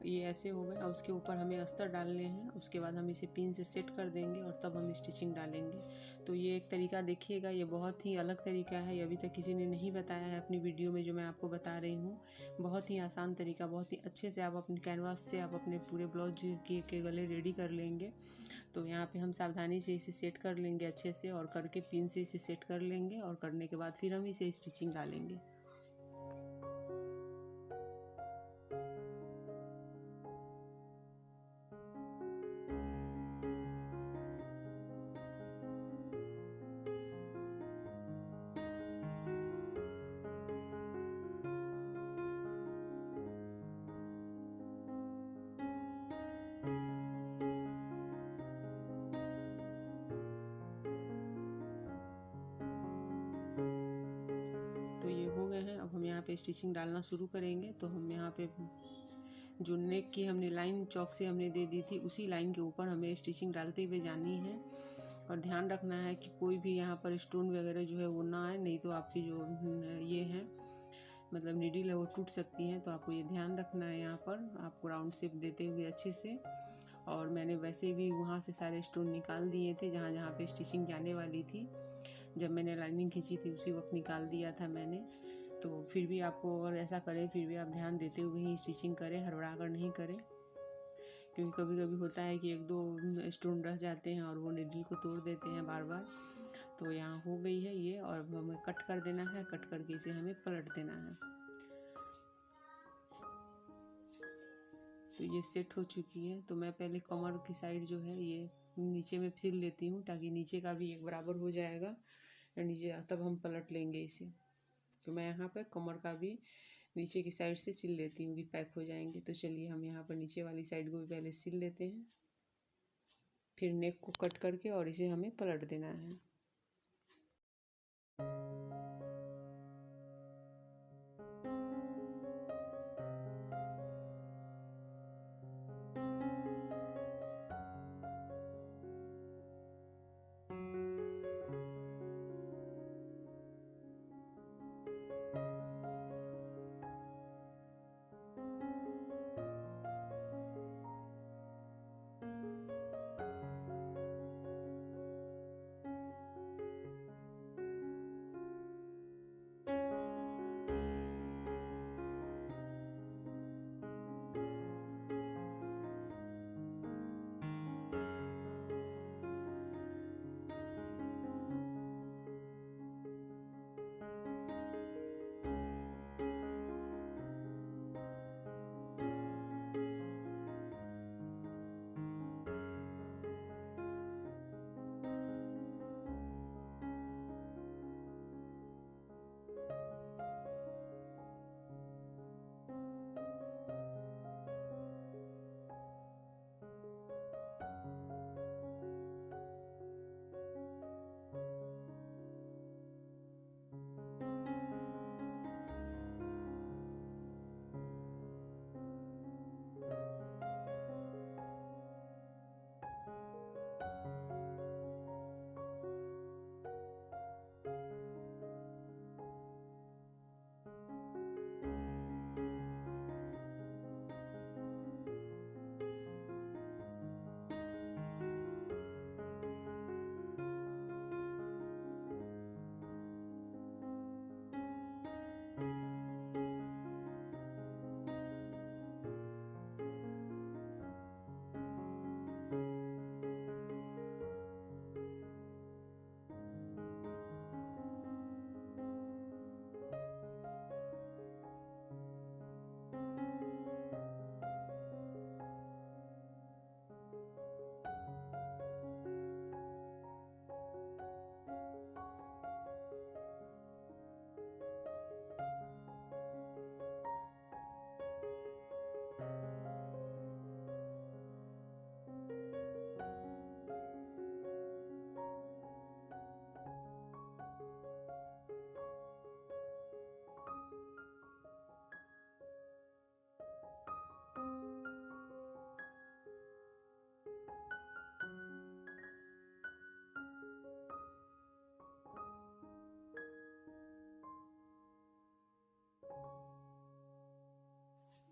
ये ऐसे हो गए और उसके ऊपर हमें अस्तर डालने हैं। उसके बाद हम इसे पिन से सेट कर देंगे और तब हम स्टिचिंग डालेंगे। तो ये एक तरीका देखिएगा, ये बहुत ही अलग तरीका है, ये अभी तक किसी ने नहीं बताया है अपनी वीडियो में, जो मैं आपको बता रही हूँ। बहुत ही आसान तरीका, बहुत ही अच्छे से आप अपने कैनवास से आप अपने पूरे ब्लाउज के गले रेडी कर लेंगे। तो यहाँ पे हम सावधानी से इसे सेट कर लेंगे अच्छे से, और करके पिन से इसे सेट कर लेंगे, और करने के बाद फिर हम इसे स्टिचिंग डालेंगे। तो ये हो गए हैं। अब हम यहाँ पे स्टिचिंग डालना शुरू करेंगे। तो हम यहाँ पे जो नेक की हमने लाइन चौक से हमने दे दी थी, उसी लाइन के ऊपर हमें स्टिचिंग डालते हुए जानी है। और ध्यान रखना है कि कोई भी यहाँ पर स्टोन वगैरह जो है वो ना आए, नहीं तो आपकी जो ये है मतलब नीडल है वो टूट सकती है। तो आपको ये ध्यान रखना है यहाँ पर, आपको राउंड शेप देते हुए अच्छे से। और मैंने वैसे भी वहाँ से सारे स्टोन निकाल दिए थे जहाँ जहाँ पे स्टिचिंग जाने वाली थी। जब मैंने लाइनिंग खींची थी उसी वक्त निकाल दिया था मैंने। तो फिर भी आपको अगर ऐसा करें, फिर भी आप ध्यान देते हुए ही स्टिचिंग करें, हड़बड़ा कर नहीं करें, क्योंकि कभी कभी होता है कि एक दो स्टोन रह जाते हैं और वो नीडल को तोड़ देते हैं बार बार। तो यहाँ हो गई है ये, और हमें कट कर देना है, कट करके इसे हमें पलट देना है। तो ये सेट हो चुकी है। तो मैं पहले कमर की साइड जो है ये नीचे में सिल लेती हूँ, ताकि नीचे का भी एक बराबर हो जाएगा नीचे, तब हम पलट लेंगे इसे। तो मैं यहाँ पर कमर का भी नीचे की साइड से सिल लेती हूँ कि पैक हो जाएंगे। तो चलिए हम यहाँ पर नीचे वाली साइड को भी पहले सिल लेते हैं, फिर नेक को कट करके और इसे हमें पलट देना है।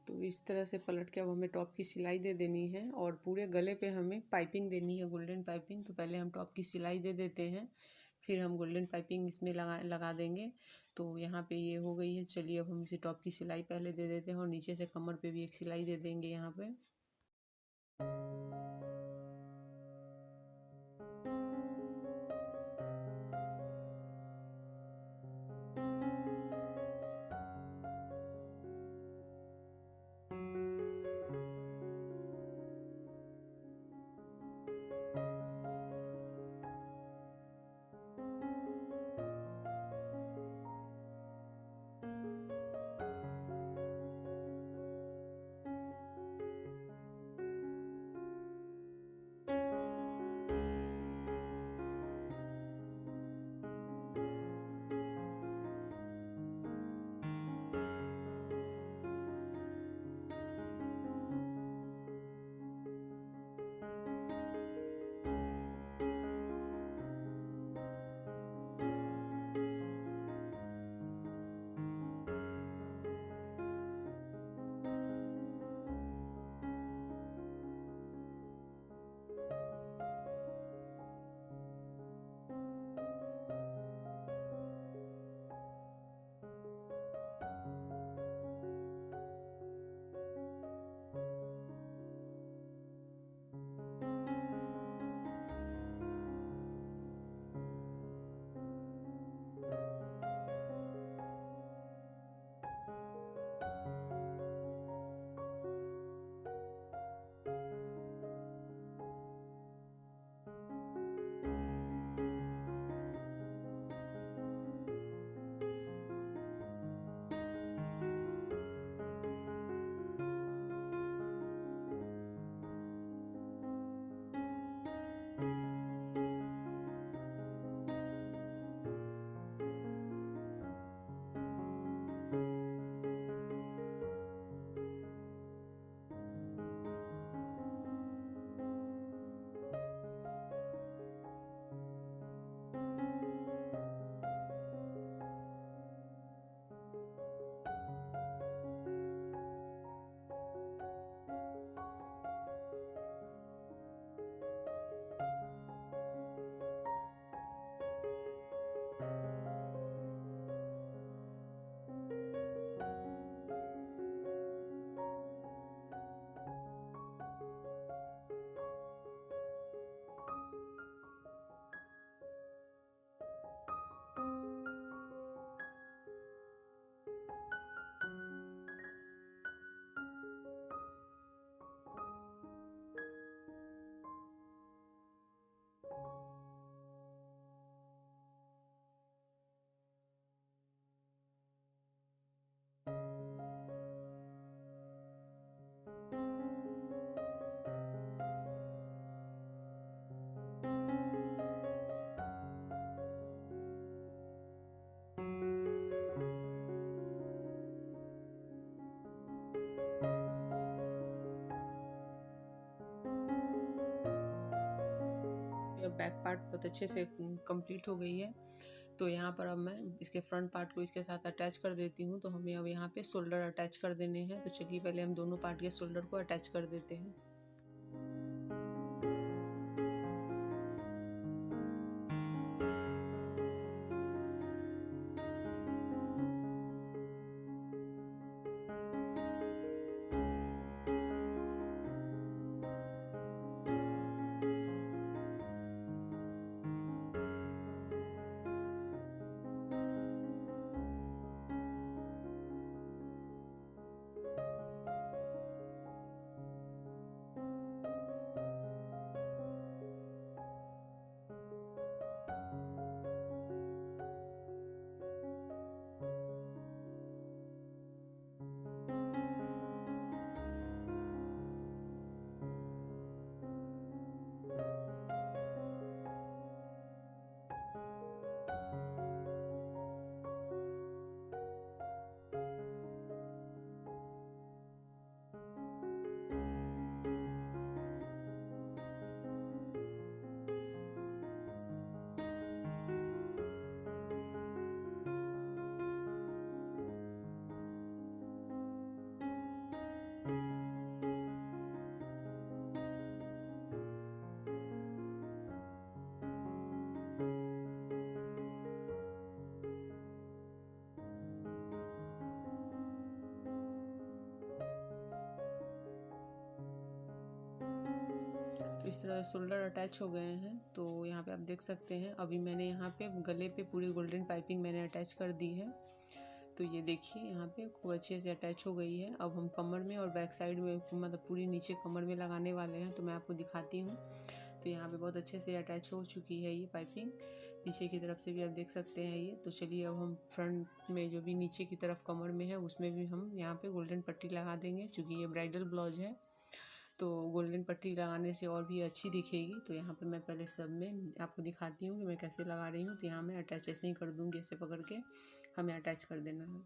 तो इस तरह से पलट के अब हमें टॉप की सिलाई दे देनी है और पूरे गले पे हमें पाइपिंग देनी है, गोल्डन पाइपिंग। तो पहले हम टॉप की सिलाई दे देते हैं, फिर हम गोल्डन पाइपिंग इसमें लगा देंगे। तो यहाँ पे ये हो गई है। चलिए अब हम इसे टॉप की सिलाई पहले दे देते हैं और नीचे से कमर पे भी एक सिलाई दे देंगे यहाँ पे। बैक पार्ट बहुत अच्छे से कंप्लीट हो गई है। तो यहाँ पर अब मैं इसके फ्रंट पार्ट को इसके साथ अटैच कर देती हूँ। तो हमें अब यहाँ पे शोल्डर अटैच कर देने हैं। तो चलिए पहले हम दोनों पार्ट के शोल्डर को अटैच कर देते हैं। इस तरह शोल्डर अटैच हो गए हैं। तो यहाँ पे आप देख सकते हैं अभी मैंने यहाँ पे गले पे पूरी गोल्डन पाइपिंग मैंने अटैच कर दी है। तो ये देखिए यहाँ पे खूब अच्छे से अटैच हो गई है। अब हम कमर में और बैक साइड में मतलब पूरी नीचे कमर में लगाने वाले हैं, तो मैं आपको दिखाती हूँ। तो यहाँ पे बहुत अच्छे से अटैच हो चुकी है ये पाइपिंग, पीछे की तरफ से भी आप देख सकते हैं ये। तो चलिए अब हम फ्रंट में जो भी नीचे की तरफ कमर में है उसमें भी हम यहाँ पे गोल्डन पट्टी लगा देंगे, क्योंकि ये ब्राइडल ब्लाउज है तो गोल्डन पट्टी लगाने से और भी अच्छी दिखेगी। तो यहाँ पे मैं पहले सब में आपको दिखाती हूँ कि मैं कैसे लगा रही हूँ। तो यहाँ मैं अटैच ऐसे ही कर दूँगी, ऐसे पकड़ के हमें अटैच कर देना है।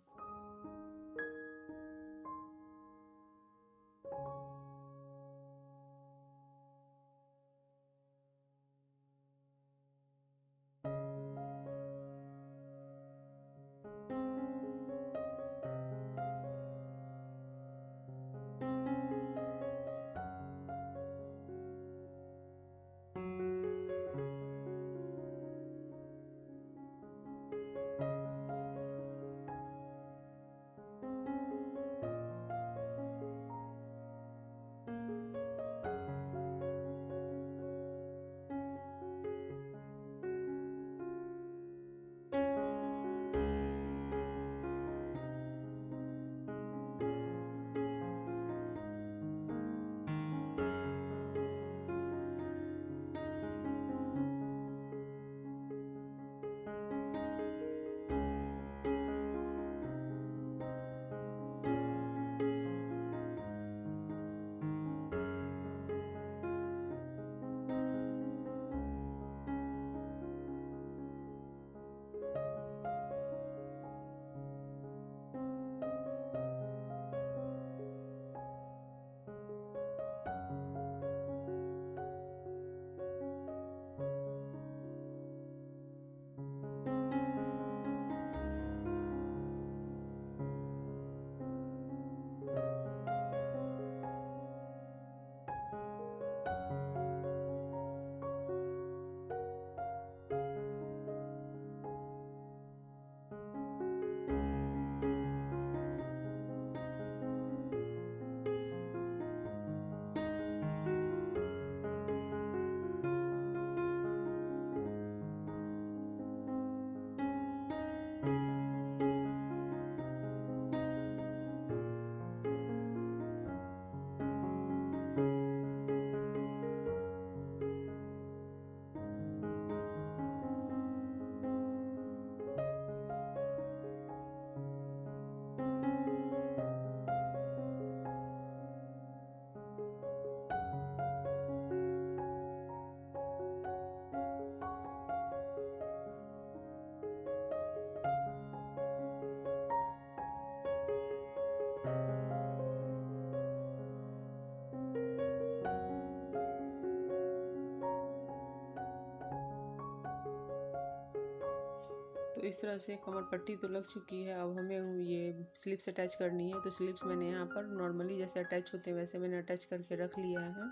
तो इस तरह से कमर पट्टी तो लग चुकी है। अब हमें ये स्लिप्स अटैच करनी है। तो स्लिप्स मैंने यहाँ पर नॉर्मली जैसे अटैच होते हैं वैसे मैंने अटैच करके रख लिया है।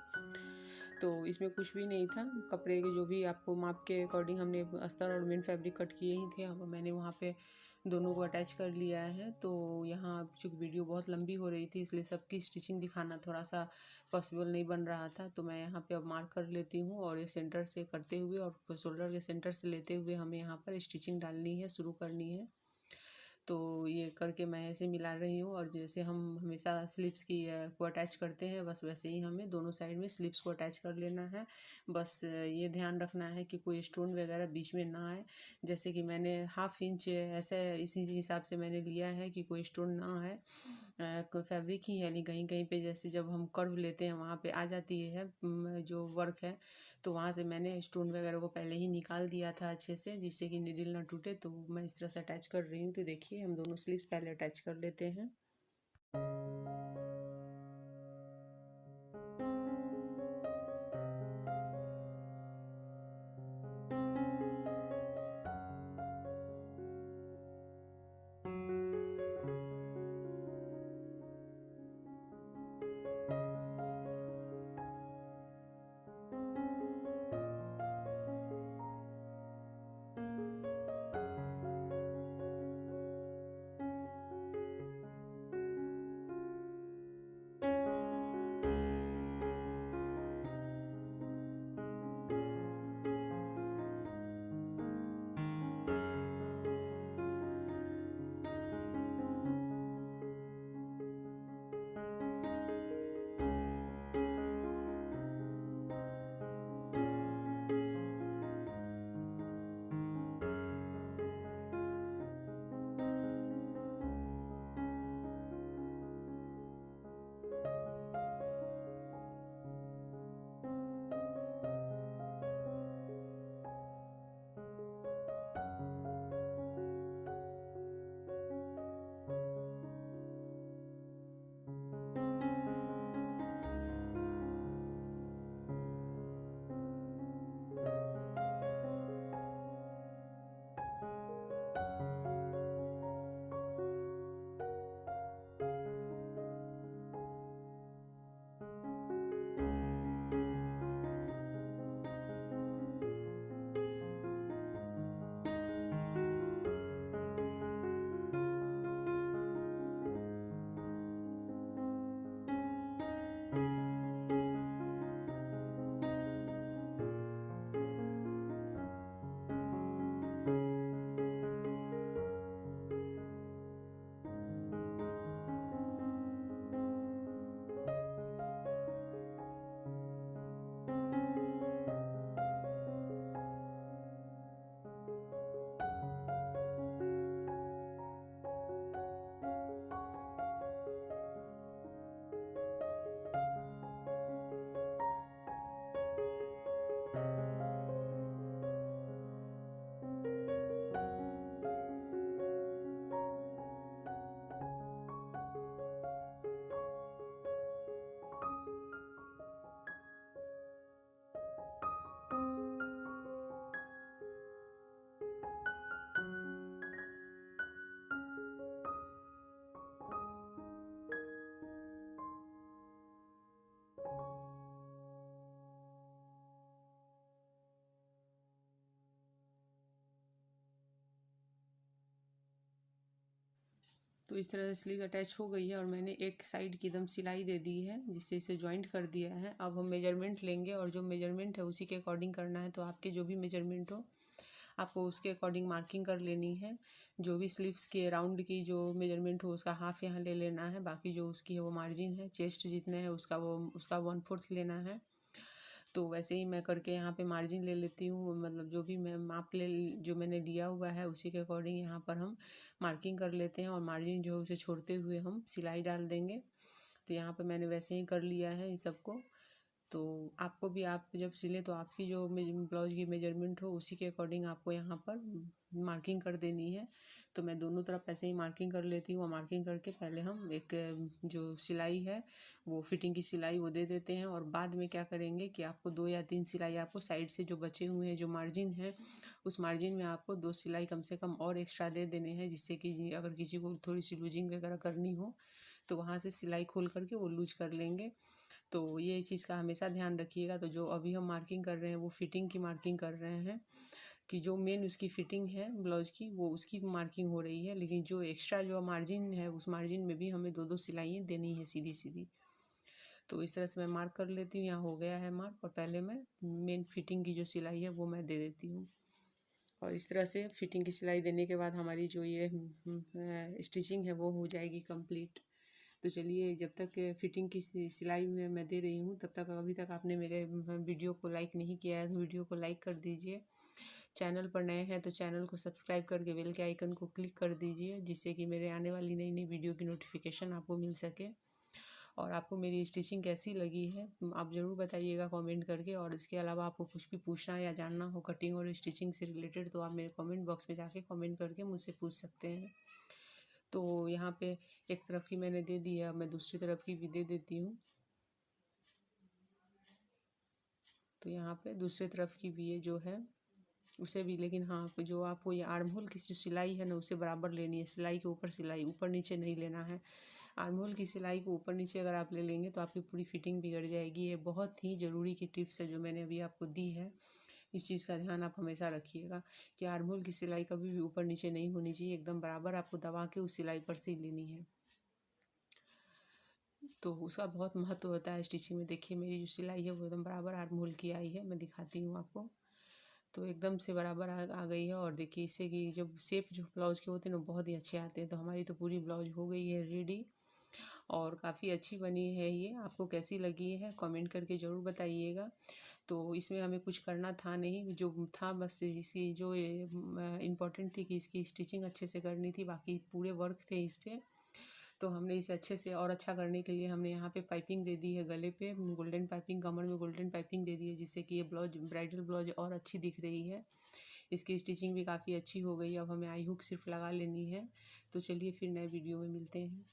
तो इसमें कुछ भी नहीं था, कपड़े के जो भी आपको माप के अकॉर्डिंग हमने अस्तर और मेन फैब्रिक कट किए ही थे। अब मैंने वहाँ पे दोनों को अटैच कर लिया है। तो यहाँ चूँकि वीडियो बहुत लंबी हो रही थी इसलिए सबकी स्टिचिंग दिखाना थोड़ा सा पॉसिबल नहीं बन रहा था। तो मैं यहाँ पे अब मार्क कर लेती हूँ और ये सेंटर से करते हुए और शोल्डर के सेंटर से लेते हुए हमें यहाँ पर स्टिचिंग डालनी है, शुरू करनी है। तो ये करके मैं ऐसे मिला रही हूँ। और जैसे हम हमेशा स्लिप्स की को अटैच करते हैं बस वैसे ही हमें दोनों साइड में स्लिप्स को अटैच कर लेना है। बस ये ध्यान रखना है कि कोई स्टोन वगैरह बीच में ना आए। जैसे कि मैंने 1/2 इंच ऐसे इसी हिसाब से मैंने लिया है कि कोई स्टोन ना आए। फैब्रिक ही है नहीं, कहीं कहीं पे जैसे जब हम कर्व लेते हैं वहाँ पे आ जाती है जो वर्क है। तो वहाँ से मैंने स्टोन वगैरह को पहले ही निकाल दिया था अच्छे से, जिससे कि नीडल ना टूटे। तो मैं इस तरह से अटैच कर रही हूँ। तो देखिए हम दोनों स्लीव्स पहले अटैच कर लेते हैं। तो इस तरह से स्लीव अटैच हो गई है और मैंने एक साइड की एकदम सिलाई दे दी है, जिससे इसे जॉइंट कर दिया है। अब हम मेजरमेंट लेंगे और जो मेजरमेंट है उसी के अकॉर्डिंग करना है। तो आपके जो भी मेजरमेंट हो आपको उसके अकॉर्डिंग मार्किंग कर लेनी है। जो भी स्लीव्स के राउंड की जो मेजरमेंट हो उसका हाफ यहाँ ले लेना है, बाकी जो उसकी है वो मार्जिन है, चेस्ट जितने है उसका 1/4 लेना है। तो वैसे ही मैं करके यहाँ पे मार्जिन ले लेती हूँ, मतलब जो भी मैं माप जो मैंने लिया हुआ है उसी के अकॉर्डिंग यहाँ पर हम मार्किंग कर लेते हैं और मार्जिन जो है उसे छोड़ते हुए हम सिलाई डाल देंगे। तो यहाँ पे मैंने वैसे ही कर लिया है इन सबको। तो आपको भी, आप जब सिलें तो आपकी जो ब्लाउज की मेजरमेंट हो उसी के अकॉर्डिंग आपको यहाँ पर मार्किंग कर देनी है। तो मैं दोनों तरफ ऐसे ही मार्किंग कर लेती हूँ और मार्किंग करके पहले हम एक जो सिलाई है वो फिटिंग की सिलाई वो दे देते हैं। और बाद में क्या करेंगे कि आपको 2 या 3 सिलाई आपको साइड से जो बचे हुए हैं जो मार्जिन है उस मार्जिन में आपको 2 सिलाई कम से कम और एक्स्ट्रा दे देने हैं, जिससे कि अगर किसी को थोड़ी सी लूजिंग वगैरह करनी हो तो वहाँ से सिलाई खोल करके वो लूज कर लेंगे। तो ये चीज़ का हमेशा ध्यान रखिएगा। तो जो अभी हम मार्किंग कर रहे हैं वो फिटिंग की मार्किंग कर रहे हैं, कि जो मेन उसकी फिटिंग है ब्लाउज की वो उसकी मार्किंग हो रही है, लेकिन जो एक्स्ट्रा जो मार्जिन है उस मार्जिन में भी हमें 2-2 सिलाइयाँ देनी है सीधी सीधी। तो इस तरह से मैं मार्क कर लेती हूँ। यहाँ हो गया है मार्क और पहले मैं मेन फिटिंग की जो सिलाई है वो मैं दे देती हूँ। और इस तरह से फिटिंग की सिलाई देने के बाद हमारी जो ये स्टिचिंग है वो हो जाएगी कंप्लीट। तो चलिए, जब तक फिटिंग की सिलाई में मैं दे रही हूँ तब तक अभी तक आपने मेरे वीडियो को लाइक नहीं किया है तो वीडियो को लाइक कर दीजिए। चैनल पर नए हैं तो चैनल को सब्सक्राइब करके बेल के आइकन को क्लिक कर दीजिए, जिससे कि मेरे आने वाली नई नई वीडियो की नोटिफिकेशन आपको मिल सके। और आपको मेरी स्टिचिंग कैसी लगी है आप ज़रूर बताइएगा कमेंट करके। और इसके अलावा आपको कुछ भी पूछना या जानना हो कटिंग और स्टिचिंग से रिलेटेड तो आप मेरे कमेंट बॉक्स में जाके कमेंट करके मुझसे पूछ सकते हैं। तो यहाँ पे एक तरफ की मैंने दे दी है, अब मैं दूसरी तरफ की भी दे देती हूँ। तो यहाँ पे दूसरी तरफ की भी ये जो है उसे भी, लेकिन हाँ जो आपको ये आर्म होल की जो सिलाई है ना उसे बराबर लेनी है। सिलाई के ऊपर सिलाई, ऊपर नीचे नहीं लेना है। आर्म होल की सिलाई को ऊपर नीचे अगर आप ले लेंगे तो आपकी पूरी फिटिंग बिगड़ जाएगी। ये बहुत ही ज़रूरी की टिप्स है जो मैंने अभी आपको दी है। इस चीज़ का ध्यान आप हमेशा रखिएगा कि आर्म होल की सिलाई कभी भी ऊपर नीचे नहीं होनी चाहिए, एकदम बराबर आपको दबा के उस सिलाई पर से लेनी है। तो उसका बहुत महत्व होता है स्टिचिंग में। देखिए मेरी जो सिलाई है वो एकदम बराबर आर्म होल की आई है, मैं दिखाती हूँ आपको। तो एकदम से बराबर आ गई है। और देखिए इससे कि जब शेप जो ब्लाउज के होते हैं ना बहुत ही अच्छे आते हैं। तो हमारी तो पूरी ब्लाउज हो गई है रेडी और काफ़ी अच्छी बनी है। ये आपको कैसी लगी है कमेंट करके ज़रूर बताइएगा। तो इसमें हमें कुछ करना था नहीं, जो था बस इसकी जो इम्पोर्टेंट थी कि इसकी स्टिचिंग अच्छे से करनी थी, बाकी पूरे वर्क थे इस पर। तो हमने इसे अच्छे से और अच्छा करने के लिए हमने यहाँ पे पाइपिंग दे दी है, गले पे गोल्डन पाइपिंग, कमर में गोल्डन पाइपिंग दे दी है, जिससे कि ये ब्लाउज ब्राइडल ब्लाउज और अच्छी दिख रही है। इसकी स्टिचिंग भी काफ़ी अच्छी हो गई। अब हमें आई हुक सिर्फ लगा लेनी है। तो चलिए फिर नए वीडियो में मिलते हैं।